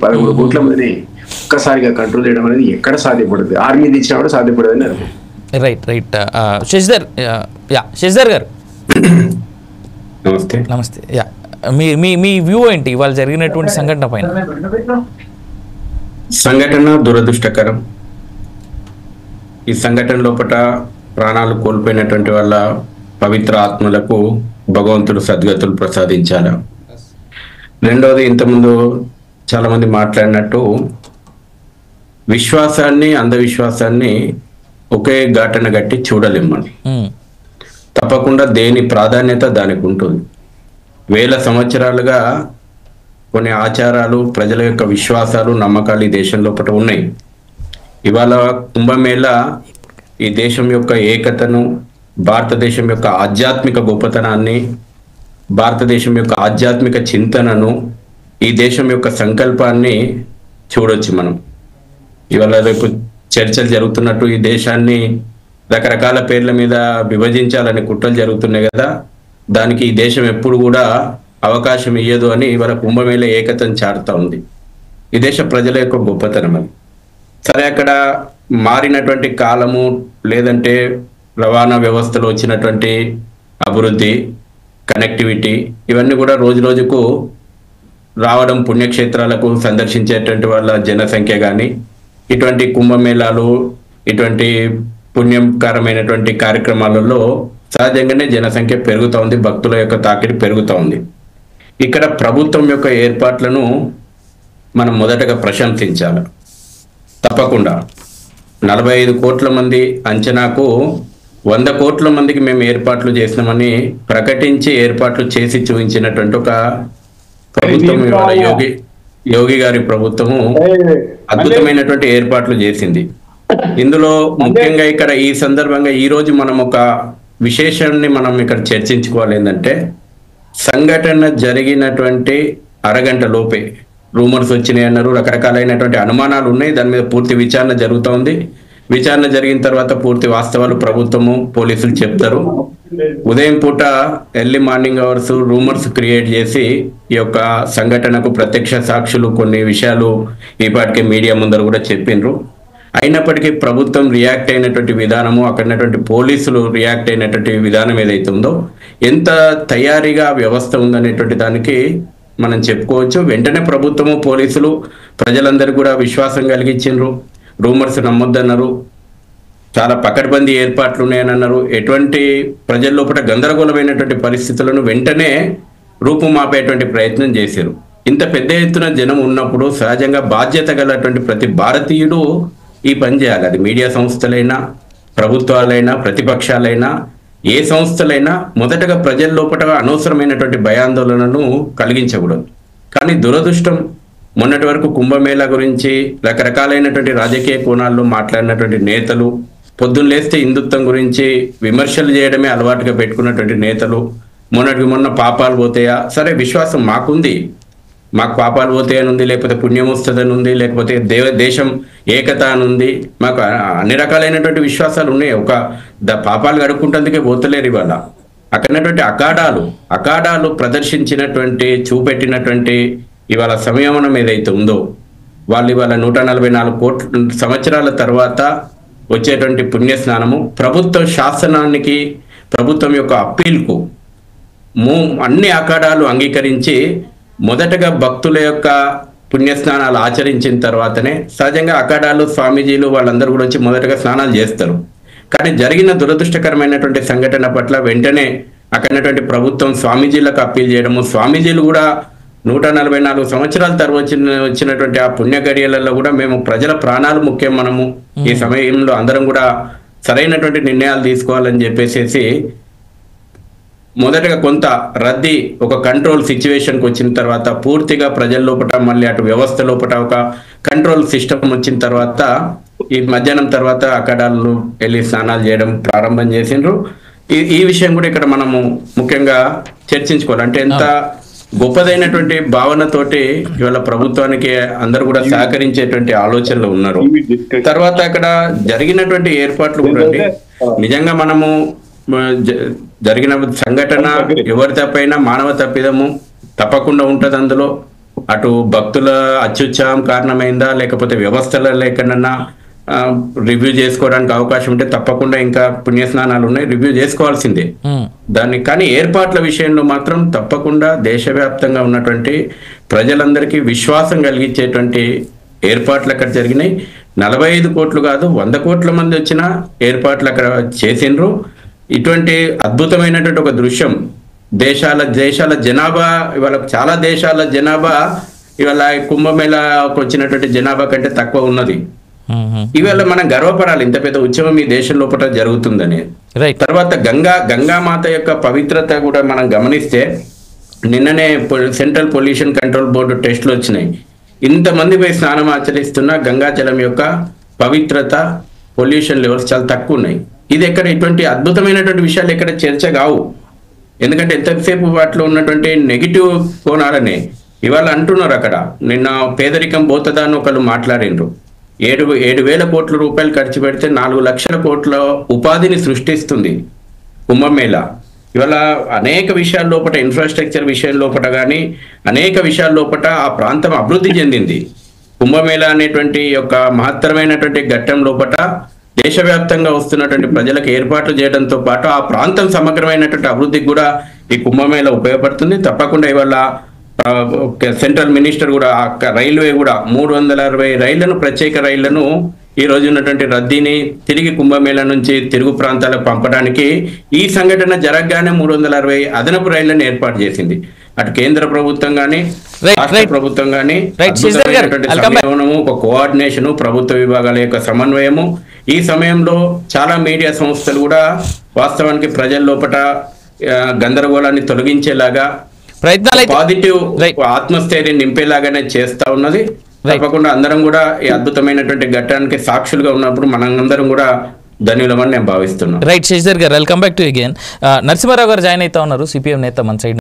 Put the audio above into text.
13 కోట్ల మందిని ఒక్కసారిగా కంట్రోల్ చేయడం అనేది ఎక్కడ సాధ్యపడుతుంది? ఆర్మీ తెచ్చినా కూడా సాధ్యపడదని అర్థం. రైట్ రైట్ శశిధర్ గారు నమస్తే. నమస్తే. యా మీ మీ మీ వ్యూ ఏంటి ఇవాళ జరిగినటువంటి సంఘటన పైన? సంఘటన దురదృష్టకరం. ఈ సంఘటన లోపల ప్రాణాలు కోల్పోయినటువంటి వాళ్ళ పవిత్ర ఆత్మలకు భగవంతుడు సద్గతులు ప్రసాదించాల. రెండవది, ఇంతకుముందు చాలా మంది మాట్లాడినట్టు విశ్వాసాన్ని అంధవిశ్వాసాన్ని ఒకే ఘటన గట్టి చూడలేం మనం. తప్పకుండా దేని ప్రాధాన్యత దానికి ఉంటుంది. వేల సంవత్సరాలుగా కొన్ని ఆచారాలు, ప్రజల యొక్క విశ్వాసాలు, నమ్మకాలు ఈ దేశం లోపల ఉన్నాయి. ఇవాళ కుంభమేళ ఈ దేశం యొక్క ఏకతను, భారతదేశం యొక్క ఆధ్యాత్మిక గొప్పతనాన్ని, భారతదేశం యొక్క ఆధ్యాత్మిక చింతనను, ఈ దేశం యొక్క సంకల్పాన్ని చూడొచ్చు మనం. ఇవాళ రేపు చర్చలు జరుగుతున్నట్టు ఈ దేశాన్ని రకరకాల పేర్ల మీద విభజించాలని కుట్రలు జరుగుతున్నాయి కదా, దానికి ఈ దేశం ఎప్పుడు కూడా అవకాశం ఇయ్యదు అని ఇవాళ కుంభమేళ ఏకతను చాటుతా ఉంది. ఈ దేశ ప్రజల యొక్క గొప్పతనం అది. సరే, అక్కడ మారినటువంటి కాలము, లేదంటే రవాణా వ్యవస్థలో వచ్చినటువంటి అభివృద్ధి, కనెక్టివిటీ, ఇవన్నీ కూడా రోజు రోజుకు రావడం, పుణ్యక్షేత్రాలకు సందర్శించేటువంటి వాళ్ళ జనసంఖ్య కానీ, ఇటువంటి కుంభమేళాలు, ఇటువంటి పుణ్యకరమైనటువంటి కార్యక్రమాలలో సహజంగానే జనసంఖ్య పెరుగుతూ ఉంది, భక్తుల యొక్క తాకిడి పెరుగుతూ ఉంది. ఇక్కడ ప్రభుత్వం యొక్క ఏర్పాట్లను మనం మొదటగా ప్రశంసించాలి. తప్పకుండా 45 కోట్ల మంది అంచనాకు 100 కోట్ల మందికి మేము ఏర్పాట్లు చేసినామని ప్రకటించి ఏర్పాట్లు చేసి చూపించినటువంటి ఒక ప్రభుత్వం ఇవాళ యోగి గారి ప్రభుత్వము అద్భుతమైనటువంటి ఏర్పాట్లు చేసింది. ఇందులో ముఖ్యంగా ఇక్కడ ఈ సందర్భంగా ఈ రోజు మనం ఒక విశేషాన్ని మనం ఇక్కడ చర్చించుకోవాలి. ఏంటంటే, సంఘటన జరిగినటువంటి అరగంట లోపే రూమర్స్ వచ్చినాయి అన్నారు, రకరకాలైనటువంటి అనుమానాలు ఉన్నాయి. దాని మీద పూర్తి విచారణ జరుగుతూ ఉంది. విచారణ జరిగిన తర్వాత పూర్తి వాస్తవాలు ప్రభుత్వము, పోలీసులు చెప్తారు. ఉదయం పూట early morning hours rumours create చేసి ఈ యొక్క సంఘటనకు ప్రత్యక్ష సాక్షులు కొన్ని విషయాలు ఈ పాటికి మీడియా ముందర కూడా చెప్పిండ్రు. అయినప్పటికీ ప్రభుత్వం రియాక్ట్ అయినటువంటి విధానము, అక్కడటువంటి పోలీసులు రియాక్ట్ అయినటువంటి విధానం ఏదైతే ఉందో, ఎంత తయారీగా వ్యవస్థ ఉందనేటువంటి దానికి మనం చెప్పుకోవచ్చు. వెంటనే ప్రభుత్వము, పోలీసులు ప్రజలందరికీ కూడా విశ్వాసం కలిగించిండ్రు. రూమర్స్ నమ్మొద్దన్నారు, చాలా పకడ్బందీ ఏర్పాట్లు ఉన్నాయని అన్నారు. ఎటువంటి ప్రజల లోపల గందరగోళమైనటువంటి పరిస్థితులను వెంటనే రూపుమాపేటువంటి ప్రయత్నం చేశారు. ఇంత పెద్ద ఎత్తున జనం ఉన్నప్పుడు సహజంగా బాధ్యత గలటువంటి ప్రతి భారతీయుడు ఈ పని చేయాలి. అది మీడియా సంస్థలైనా, ప్రభుత్వాలైనా, ప్రతిపక్షాలైనా, ఏ సంస్థలైనా మొదటగా ప్రజల లోపల అనవసరమైనటువంటి భయాందోళనను కలిగించకూడదు. కానీ దురదృష్టం, మొన్నటి వరకు కుంభమేళా గురించి రకరకాలైనటువంటి రాజకీయ కోణాల్లో మాట్లాడినటువంటి నేతలు, పొద్దున్న లేస్తే హిందుత్వం గురించి విమర్శలు చేయడమే అలవాటుగా పెట్టుకున్నటువంటి నేతలు, మొన్న పాపాలు పోతాయా, సరే విశ్వాసం మాకుంది, మాకు పాపాలు పోతాయని ఉంది, లేకపోతే పుణ్యం వస్తుందని ఉంది, లేకపోతే దేశం ఏకత అని ఉంది, మాకు అన్ని రకాలైనటువంటి విశ్వాసాలు ఉన్నాయి. పాపాలు గడుపుకుంటందుకే పోతలేరు. ఇవాళ అక్కడటువంటి అఖాడాలు ప్రదర్శించినటువంటి, చూపెట్టినటువంటి ఇవాళ సంయమనం ఏదైతే ఉందో, వాళ్ళు ఇవాళ 144 కోట్ల సంవత్సరాల తర్వాత వచ్చేటువంటి పుణ్యస్నానము, ప్రభుత్వ శాసనానికి, ప్రభుత్వం యొక్క అప్పీల్కు అన్ని అఖాడాలు అంగీకరించి మొదటగా భక్తుల యొక్క పుణ్యస్నానాలు ఆచరించిన తర్వాతనే సహజంగా అఖాడాలు, స్వామీజీలు వాళ్ళందరూ కూడా వచ్చి మొదటగా స్నానాలు చేస్తారు. కానీ జరిగిన దురదృష్టకరమైనటువంటి సంఘటన పట్ల వెంటనే అక్కడటువంటి ప్రభుత్వం స్వామీజీలకు అప్పీల్ చేయడము, స్వామీజీలు కూడా 144 సంవత్సరాల తర్వాత వచ్చినటువంటి ఆ పుణ్య గడియలలో కూడా మేము ప్రజల ప్రాణాలు ముఖ్యం, మనము ఈ సమయంలో అందరం కూడా సరైనటువంటి నిర్ణయాలు తీసుకోవాలని చెప్పేసి మొదటగా కొంత రద్దీ, ఒక కంట్రోల్ సిచ్యువేషన్కి వచ్చిన తర్వాత పూర్తిగా ప్రజల లోపల, మళ్ళీ అటు వ్యవస్థ లోపల ఒక కంట్రోల్ సిస్టమ్ వచ్చిన తర్వాత ఈ మధ్యాహ్నం తర్వాత అఖాడాలు వెళ్ళి స్నానాలు చేయడం ప్రారంభం చేసిండ్రు. ఈ విషయం కూడా ఇక్కడ మనము ముఖ్యంగా చర్చించుకోవాలి. అంటే ఎంత గొప్పదైనటువంటి భావనతోటి ఇవాళ ప్రభుత్వానికి అందరూ కూడా సహకరించేటువంటి ఆలోచనలు ఉన్నారు. తర్వాత అక్కడ జరిగినటువంటి ఏర్పాట్లు కూడా నిజంగా మనము జరిగిన సంఘటన ఎవరి తప్పైనా మానవ తప్పిదము తప్పకుండా ఉంటది. అందులో అటు భక్తుల అత్యుత్సాహం కారణమైందా లేకపోతే వ్యవస్థల లేకనన్నా రివ్యూ చేసుకోవడానికి అవకాశం ఉంటే తప్పకుండా ఇంకా పుణ్యస్నానాలు ఉన్నాయి, రివ్యూ చేసుకోవాల్సిందే దాన్ని. కానీ ఏర్పాట్ల విషయంలో మాత్రం తప్పకుండా దేశవ్యాప్తంగా ఉన్నటువంటి ప్రజలందరికీ విశ్వాసం కలిగించేటువంటి ఏర్పాట్లు అక్కడ జరిగినాయి. 45 కోట్లు కాదు 100 కోట్ల మంది వచ్చిన ఏర్పాట్లు అక్కడ చేసిండ్రు. ఇటువంటి అద్భుతమైనటువంటి ఒక దృశ్యం. దేశాల జనాభా ఇవాళ చాలా దేశాల జనాభా ఇవాళ కుంభమేళాకు వచ్చినటువంటి జనాభా కంటే తక్కువ ఉన్నది. ఇవాళ మనం గర్వపడాలి ఇంత పెద్ద ఉత్సవం ఈ దేశం లోపల జరుగుతుందని. తర్వాత గంగామాత యొక్క పవిత్రత కూడా మనం గమనిస్తే నిన్ననే సెంట్రల్ పొల్యూషన్ కంట్రోల్ బోర్డు టెస్టులు వచ్చినాయి. ఇంతమంది పోయి స్నానం ఆచరిస్తున్న గంగాజలం యొక్క పవిత్రత, పొల్యూషన్ లెవెల్స్ చాలా తక్కువ ఉన్నాయి. ఇది ఎక్కడ ఇటువంటి అద్భుతమైనటువంటి విషయాలు ఎక్కడ చర్చ కావు. ఎందుకంటే ఎంతసేపు వాటిలో ఉన్నటువంటి నెగిటివ్ కోణాలనే ఇవాళ అంటున్నారు. అక్కడ నిన్న పేదరికం పోతుందా అని ఒకళ్ళు మాట్లాడిండ్రు. 7,000 కోట్ల రూపాయలు ఖర్చు పెడితే 4 లక్షల కోట్ల ఉపాధిని సృష్టిస్తుంది కుంభమేళా. ఇవాళ అనేక విషయాల లోపల ఇన్ఫ్రాస్ట్రక్చర్ విషయం లోపల కానీ అనేక విషయాల లోపల ఆ ప్రాంతం అభివృద్ధి చెందింది. కుంభమేళా అనేటువంటి యొక్క మహత్తరమైనటువంటి ఘట్టం లోపల దేశవ్యాప్తంగా వస్తున్నటువంటి ప్రజలకు ఏర్పాట్లు చేయడంతో పాటు ఆ ప్రాంతం సమగ్రమైనటువంటి అభివృద్ధికి కూడా ఈ కుంభమేళా ఉపయోగపడుతుంది. తప్పకుండా ఇవాళ సెంట్రల్ మినిస్టర్ కూడా రైల్వే కూడా 360 రైళ్లను, ప్రత్యేక రైళ్లను ఈ రోజు ఉన్నటువంటి రద్దీని తిరిగి కుంభమేళా నుంచి తిరుగు ప్రాంతాలకు పంపడానికి ఈ సంఘటన జరగగానే 360 అదనపు రైళ్లను ఏర్పాటు చేసింది. అటు కేంద్ర ప్రభుత్వం కానీ రాష్ట్ర ప్రభుత్వం కానీ సమన్వయము, ఒక కోఆర్డినేషను, ప్రభుత్వ విభాగాల యొక్క సమన్వయము. ఈ సమయంలో చాలా మీడియా సంస్థలు కూడా వాస్తవానికి ప్రజల లోపల గందరగోళాన్ని తొలగించేలాగా పాజిటివ్ ఆత్మస్థైర్యం నింపేలాగానే చేస్తా ఉన్నది. తప్పకుండా అందరం కూడా ఈ అద్భుతమైనటువంటి ఘట్టానికి సాక్షులుగా ఉన్నప్పుడు మనందరం కూడా ధన్యులమని నేను భావిస్తున్నాను. రైట్ శశిధర్ గారు, welcome back to again. Narasimha Rao గారు జాయిన్ అవుతా ఉన్నారు, సిపిఎం నేత మన సైడ్.